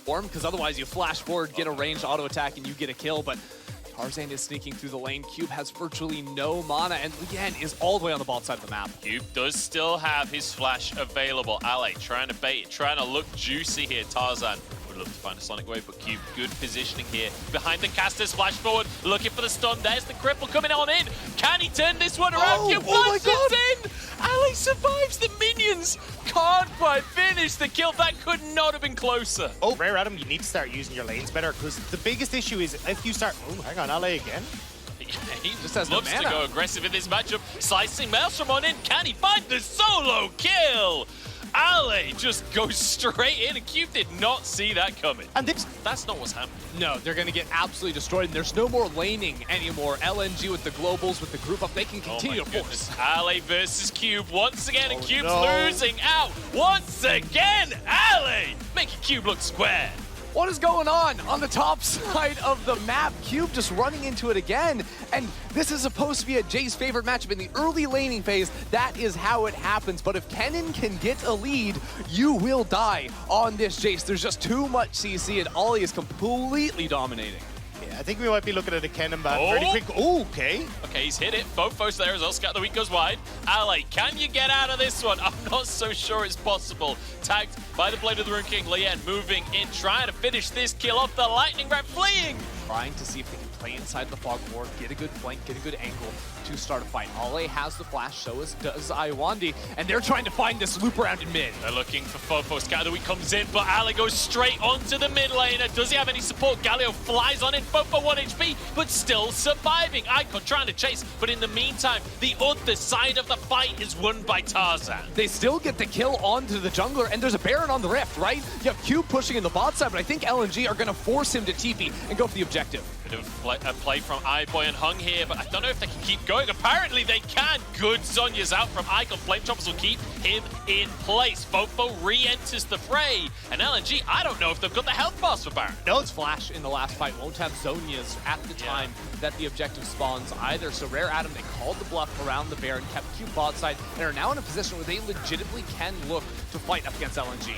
form, because otherwise you flash forward, get a ranged auto attack, and you get a kill. But Tarzan is sneaking through the lane. Cube has virtually no mana, and Lien is all the way on the bot side of the map. Cube does still have his flash available. Ale trying to bait, trying to look juicy here. Tarzan would love to find a Sonic Wave, but Cube, good positioning here. Behind the casters, flash forward, looking for the stun. There's the cripple coming on in. Can he turn this one around? Cube flashes in! Ale survives the minions. Can't quite finish the kill. That could not have been closer. Oh, Rare Adam, you need to start using your lanes better, because the biggest issue is if you start... Oh, hang on, Ale again. He just has no looks to mana. go aggressive in this matchup. Slicing Maelstrom on in. Can he find the solo kill? Ale just goes straight in, and Cube did not see that coming. And that's not what's happening. No, they're going to get absolutely destroyed, and there's no more laning anymore. LNG with the globals, with the group up, they can continue to force. Ale versus Cube once again, and Cube's losing out once again. Ale making Cube look square. What is going on the top side of the map? Cube just running into it again. And this is supposed to be a Jay's favorite matchup in the early laning phase. That is how it happens. But if Kennen can get a lead, you will die on this Jace. There's just too much CC, and Ollie is completely dominating. I think we might be looking at a Kennen ban pretty quick. Oh, okay. Okay, he's hit it. FoFo's there as well. Scout the Weak goes wide. Ale, can you get out of this one? I'm not so sure it's possible. Tagged by the Blade of the Rune King. Lien moving in, trying to finish this kill off the Lightning Rat, fleeing. Trying to see if they can play inside the fog ward, get a good flank, get a good angle to start a fight. Ale has the flash, so does Iwandi, and they're trying to find this loop around in mid. They're looking for FoFo. Scout the Weak comes in, but Ale goes straight onto the mid laner. Does he have any support? Galio flies on in. FoFo 1 HP, but still surviving. Icon trying to chase, but in the meantime, the other side of the fight is won by Tarzan. They still get the kill onto the jungler, and there's a Baron on the Rift, right? You have Cube pushing in the bot side, but I think LNG are going to force him to TP and go for the objective. Bit of a play from iBoy and Hung here, but I don't know if they can keep going. Apparently they can. Good Sonya's out from Icon. Flame Choppers will keep him in place. FoFo re-enters the fray, and LNG, I don't know if they've got the health bars for Baron. No, it's Flash in the last fight. Won't have Zonia's at the time that the objective spawns either. So Rare Adam, they called the bluff around the Baron, kept Cube bot side, and are now in a position where they legitimately can look to fight up against LNG.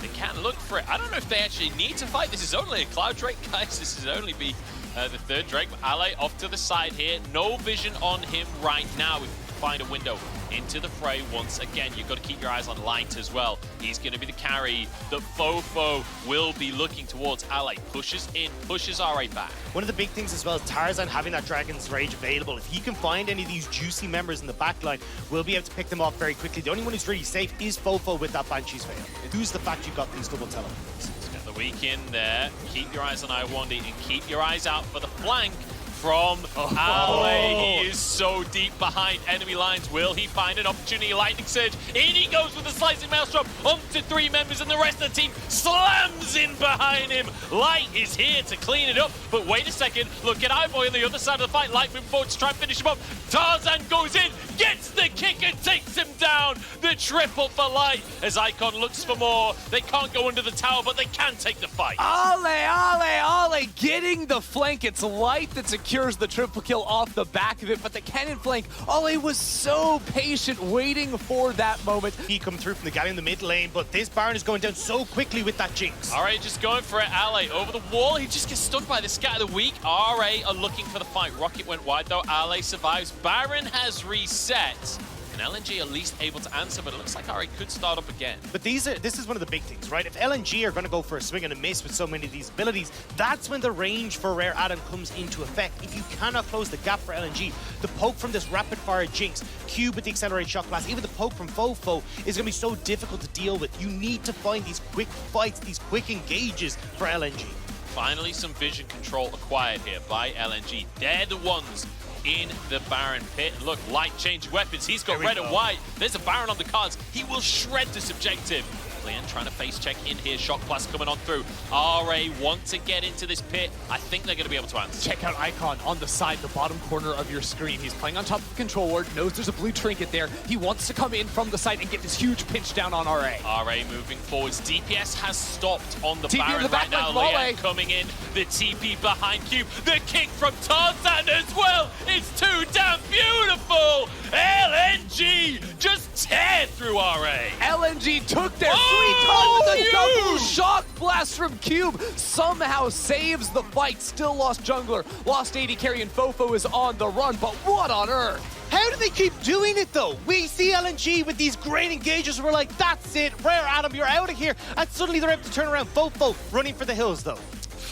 They can look for it. I don't know if they actually need to fight. This is only a Cloud Drake, guys. This is only be the third Drake. Ale off to the side here. No vision on him right now. We find a window into the fray once again. You've got to keep your eyes on Light as well. He's going to be the carry that FoFo will be looking towards. Ale pushes in, pushes RA back. One of the big things as well is Tarzan having that Dragon's Rage available. If he can find any of these juicy members in the backline, we'll be able to pick them off very quickly. The only one who's really safe is FoFo with that Banshee's Veil. Who's the fact you've got these double teleports? Got the Weak in there. Keep your eyes on Iwandi and keep your eyes out for the flank from Ale. He is so deep behind enemy lines. Will he find an opportunity? Lightning Surge. In he goes with a Slicing Maelstrom onto 3 members, and the rest of the team slams in behind him. Light is here to clean it up, but wait a second. Look at iBoy on the other side of the fight. Light moving forward to try and finish him up. Tarzan goes in, gets the kick and takes him down. The triple for Light as Icon looks for more. They can't go under the tower, but they can take the fight. Ale getting the flank. It's Light that secures the triple kill off the back of it, but the cannon flank, Ale was so patient waiting for that moment. He come through from the guy in the mid lane, but this Baron is going down so quickly with that Jinx. RA just going for it. Ale over the wall. He just gets stunned by the Scatter of the Weak. RA are looking for the fight. Rocket went wide though. Ale survives. Baron has reset. And LNG at least able to answer, but it looks like RA could start up again. But this is one of the big things, right? If LNG are going to go for a swing and a miss with so many of these abilities, that's when the range for Rare Adam comes into effect. If you cannot close the gap for LNG, the poke from this rapid-fire Jinx, Cube with the accelerated shock blast, even the poke from FoFo is going to be so difficult to deal with. You need to find these quick fights, these quick engages for LNG. Finally, some vision control acquired here by LNG. They're the ones in the Baron pit. Look, Light changing weapons. He's got red and white. There's a Baron on the cards. He will shred this objective. Lien trying to face check in here. Shock blast coming on through. RA want to get into this pit. I think they're going to be able to answer. Check out Icon on the side, the bottom corner of your screen. He's playing on top of the control ward, knows there's a blue trinket there. He wants to come in from the side and get this huge pinch down on RA. RA moving forwards. DPS has stopped on the TP Baron the right now. Lien coming in. The TP behind Cube. The kick from Tarzan as well. It's too damn beautiful. LNG just tear through RA. LNG took their sweet time with the double shock blast from Cube. Somehow saves the fight. Still lost jungler, lost AD carry, and FoFo is on the run. But what on earth? How do they keep doing it, though? We see LNG with these great engages. We're like, that's it. Rare Adam, you're out of here. And suddenly they're able to turn around. FoFo running for the hills, though.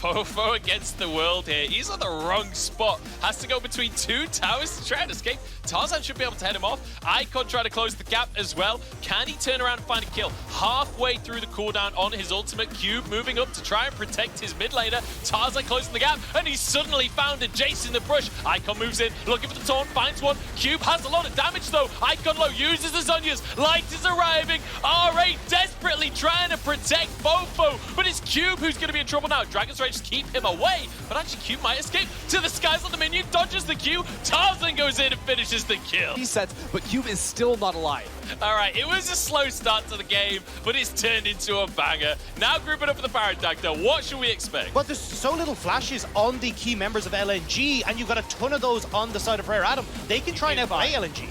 FoFo against the world here. He's on the wrong spot. Has to go between two towers to try and escape. Tarzan should be able to head him off. Icon trying to close the gap as well. Can he turn around and find a kill? Halfway through the cooldown on his ultimate. Cube moving up to try and protect his mid laner. Tarzan closing the gap, and he's suddenly found a Jace in the brush. Icon moves in, looking for the taunt, finds one. Cube has a lot of damage though. Icon low, uses the Zhonya's. Light is arriving. RA desperately trying to protect FoFo, but it's Cube who's going to be in trouble now. Dragon's Rage keep him away, but actually Cube might escape to the skies on the minion, dodges the Q. Tarzan goes in and finishes the kill. He sets, but Cube is still not alive. All right, it was a slow start to the game, but it's turned into a banger. Now grouping up for the Paradactyl, what should we expect? But there's so little flashes on the key members of LNG, and you've got a ton of those on the side of Rare Adam. They can try and outplay LNG. Here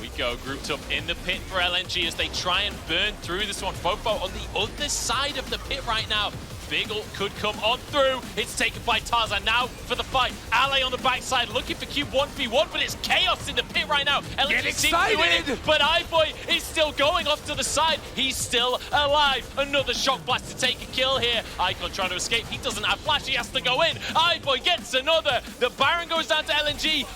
we go, grouped up in the pit for LNG as they try and burn through this one. FoFo on the other side of the pit right now. Big ult could come on through. It's taken by Tarzan now for the fight. Ale on the backside looking for Cube 1v1, but it's chaos in the pit right now. Get excited! But iBoy is still going off to the side. He's still alive. Another shock blast to take a kill here. Icon trying to escape. He doesn't have flash. He has to go in. iBoy gets another. The Baron goes down to LNG.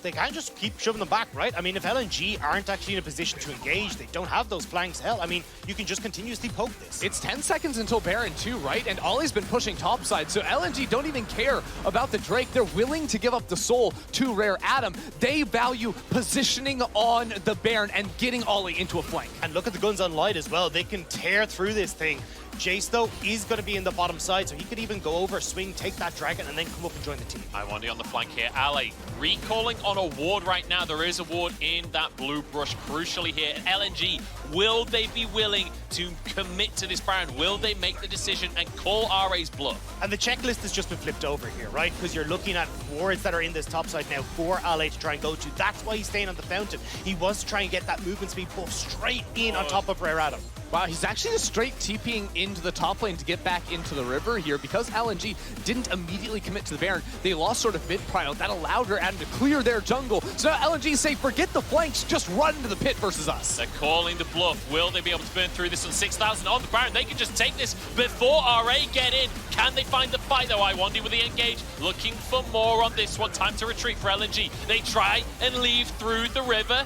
They can't just keep shoving them back, right? I mean, if LNG aren't actually in a position to engage, they don't have those flanks. Hell, I mean, you can just continuously poke this. It's 10 seconds until Baron too, right? And Ollie's been pushing topside, so LNG don't even care about the Drake. They're willing to give up the soul to Rare Adam. They value positioning on the Baron and getting Ollie into a flank. And look at the guns on Light as well. They can tear through this thing. Jace, though, is going to be in the bottom side, so he could even go over, swing, take that dragon, and then come up and join the team. I want to be on the flank here. Ale recalling on a ward right now. There is a ward in that blue brush, crucially here. LNG, will they be willing to commit to this Baron? Will they make the decision and call RA's bluff? And the checklist has just been flipped over here, right? Because you're looking at wards that are in this top side now for Ale to try and go to. That's why he's staying on the fountain. He wants to try and get that movement speed buff straight in on top of Rare Adam. Wow, he's actually just straight TPing into the top lane to get back into the river here. Because LNG didn't immediately commit to the Baron, they lost sort of mid-prio. That allowed Rare Adam to clear their jungle. So now LNG say, forget the flanks, just run into the pit versus us. They're calling the bluff. Will they be able to burn through this on 6,000 on the Baron? They can just take this before RA get in. Can they find the fight though? iWandy with the engage. Looking for more on this one. Time to retreat for LNG. They try and leave through the river.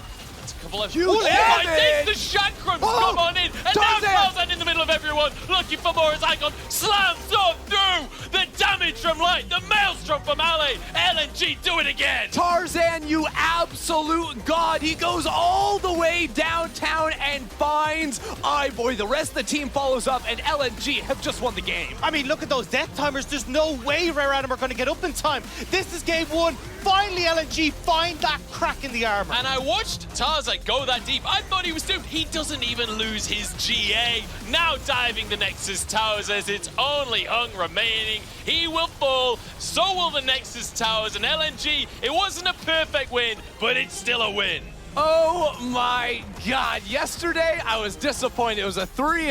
A couple of huge damage! The Chakram come on in, and now Tarzan in the middle of everyone, looking for more as Icon slams on through. The damage from Light, the maelstrom from Ale. LNG do it again. Tarzan, you absolute god. He goes all the way downtown and finds iBoy. The rest of the team follows up, and LNG have just won the game. I mean, look at those death timers. There's no way Rare Adam are going to get up in time. This is game one. Finally, LNG find that crack in the armor. And I watched Tarzan go that deep. I thought he was doomed. He doesn't even lose his GA. Now diving the Nexus towers as it's only Hung remaining. He will fall. So will the Nexus towers. And LNG, it wasn't a perfect win, but it's still a win. Oh my god. Yesterday, I was disappointed. It was a 3-0.